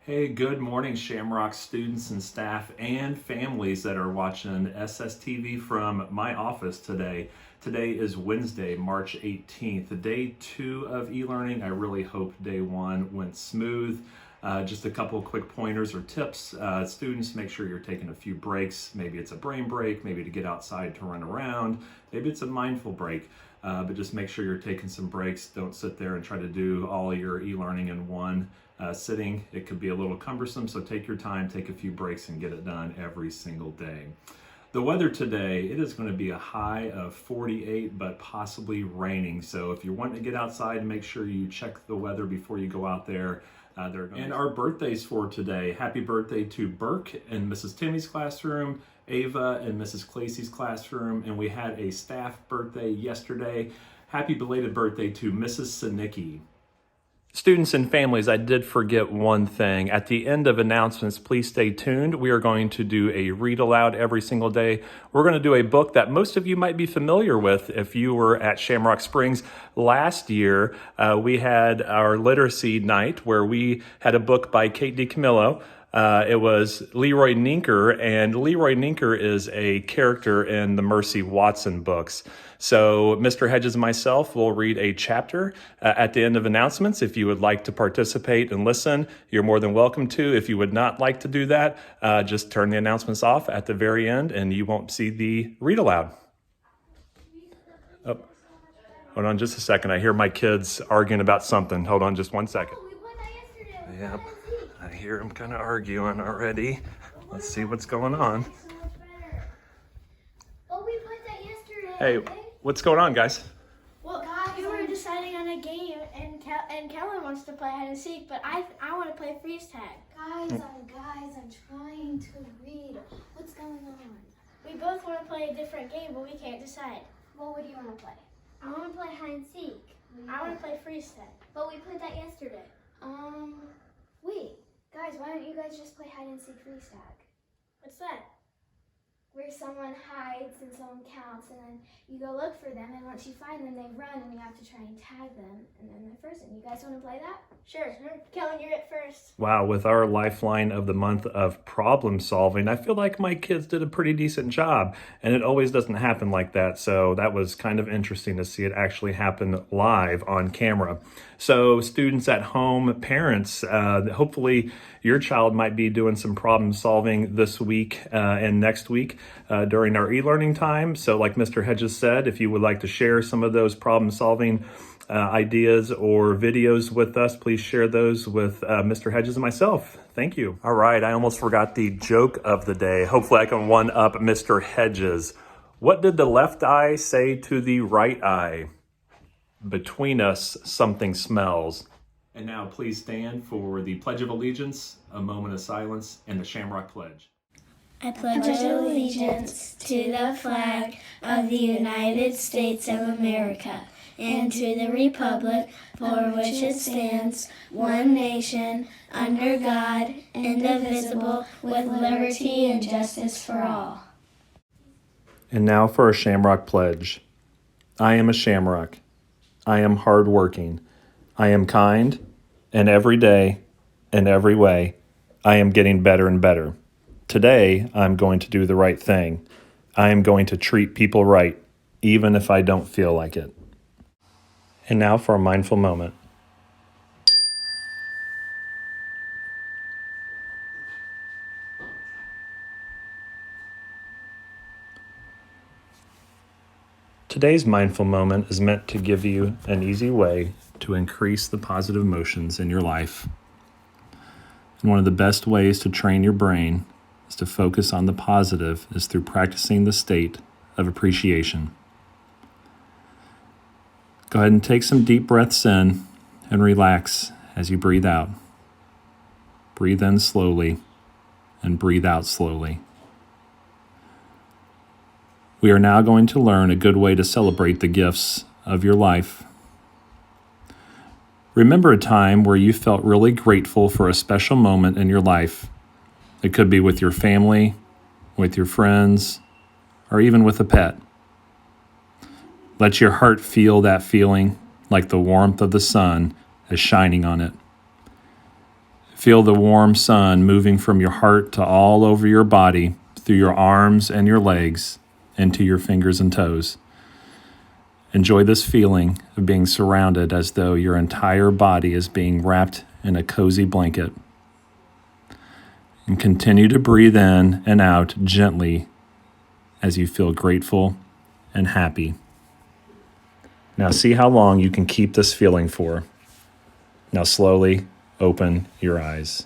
Hey, good morning, Shamrock students and staff and families that are watching SSTV from my office today. Today is Wednesday, March 18th, day 2 of e-learning. I really hope day 1 went smooth. Just a couple of quick pointers or tips. Students, make sure you're taking a few breaks. Maybe it's a brain break, maybe to get outside to run around. Maybe it's a mindful break. But just make sure you're taking some breaks. Don't sit there and try to do all your e-learning in one sitting. It could be a little cumbersome, so take your time, take a few breaks, and get it done every single day. The weather today, it is going to be a high of 48, but possibly raining. So if you're wanting to get outside, make sure you check the weather before you go out there. And our birthdays for today. Happy birthday to Burke in Mrs. Timmy's classroom, Ava in Mrs. Clacy's classroom, and we had a staff birthday yesterday. Happy belated birthday to Mrs. Sinicki. Students and families, I did forget one thing. At the end of announcements, please stay tuned. We are going to do a read aloud every single day. We're going to do a book that most of you might be familiar with if you were at Shamrock Springs last year. We had our literacy night where we had a book by Kate DiCamillo. It was Leroy Ninker, and Leroy Ninker is a character in the Mercy Watson books. So Mr. Hedges and myself will read a chapter at the end of announcements. If you would like to participate and listen, you're more than welcome to. If you would not like to do that, just turn the announcements off at the very end and you won't see the read aloud. Oh, hold on just a second. I hear my kids arguing about something. Hold on just 1 second. Yep, I hear them kind of arguing already. Let's see what's going on. Hey, what's going on, guys? Well, we were deciding on a game, and Kellen wants to play hide and seek, but I want to play freeze tag. Guys, I'm trying to read. What's going on? We both want to play a different game, but we can't decide. Well, what do you want to play? I want to play hide and seek. I want to play freeze tag. But we played that yesterday. Wait, guys, why don't you guys just play hide and seek freeze tag? What's that? Where someone hides and someone counts, and then you go look for them, and once you find them, they run, and you have to try and tag them, and then they're frozen. You guys want to play that? Sure. Kellen, you're it first. Wow, with our lifeline of the month of problem solving, I feel like my kids did a pretty decent job, and it always doesn't happen like that, so that was kind of interesting to see it actually happen live on camera. So students at home, parents, hopefully your child might be doing some problem solving this week and next week during our e-learning time. So like Mr. Hedges said, if you would like to share some of those problem solving ideas or videos with us, please share those with Mr. Hedges and myself. Thank you. All right, I almost forgot the joke of the day. Hopefully I can one up Mr. Hedges. What did the left eye say to the right eye? Between us, something smells. And now please stand for the Pledge of Allegiance, a moment of silence, and the Shamrock Pledge. I pledge allegiance to the flag of the United States of America and to the republic for which it stands, one nation, under God, indivisible, with liberty and justice for all. And now for a Shamrock Pledge. I am a Shamrock. I am hardworking. I am kind, and every day, in every way, I am getting better and better. Today, I'm going to do the right thing. I am going to treat people right, even if I don't feel like it. And now for a mindful moment. Today's mindful moment is meant to give you an easy way to increase the positive emotions in your life. And one of the best ways to train your brain is to focus on the positive is through practicing the state of appreciation. Go ahead and take some deep breaths in and relax as you breathe out. Breathe in slowly and breathe out slowly. We are now going to learn a good way to celebrate the gifts of your life. Remember a time where you felt really grateful for a special moment in your life. It could be with your family, with your friends, or even with a pet. Let your heart feel that feeling like the warmth of the sun is shining on it. Feel the warm sun moving from your heart to all over your body, through your arms and your legs, into your fingers and toes. Enjoy this feeling of being surrounded as though your entire body is being wrapped in a cozy blanket. And continue to breathe in and out gently as you feel grateful and happy. Now see how long you can keep this feeling for. Now slowly open your eyes.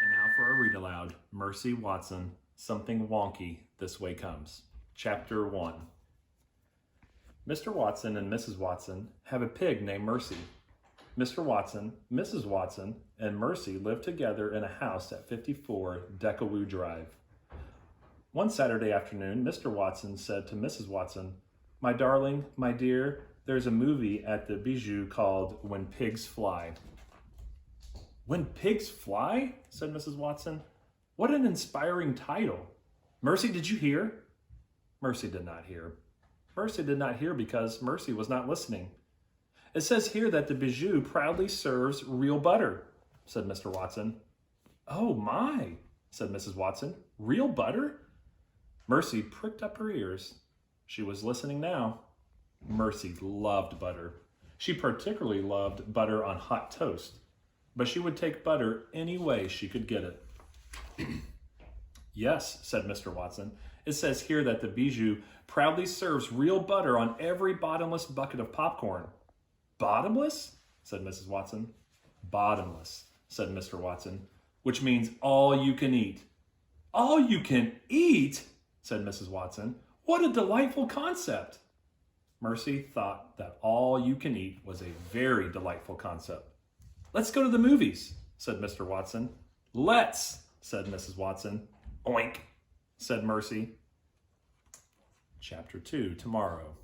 And now for our read aloud, Mercy Watson, Something Wonky This Way Comes. Chapter 1. Mr. Watson and Mrs. Watson have a pig named Mercy. Mr. Watson, Mrs. Watson, and Mercy live together in a house at 54 Decawoo Drive. One Saturday afternoon, Mr. Watson said to Mrs. Watson, "My darling, my dear, there's a movie at the Bijou called When Pigs Fly." "When Pigs Fly?" said Mrs. Watson. "What an inspiring title. Mercy, did you hear?" Mercy did not hear. Mercy did not hear because Mercy was not listening. "It says here that the Bijou proudly serves real butter," said Mr. Watson. "Oh my," said Mrs. Watson. "Real butter?" Mercy pricked up her ears. She was listening now. Mercy loved butter. She particularly loved butter on hot toast, but she would take butter any way she could get it. "Yes," said Mr. Watson. "It says here that the Bijou proudly serves real butter on every bottomless bucket of popcorn." "Bottomless?" said Mrs. Watson. "Bottomless," said Mr. Watson, "which means all you can eat." "All you can eat?" said Mrs. Watson. "What a delightful concept." Mercy thought that all you can eat was a very delightful concept. "Let's go to the movies," said Mr. Watson. "Let's," said Mrs. Watson. "Oink," said Mercy. Chapter 2, tomorrow.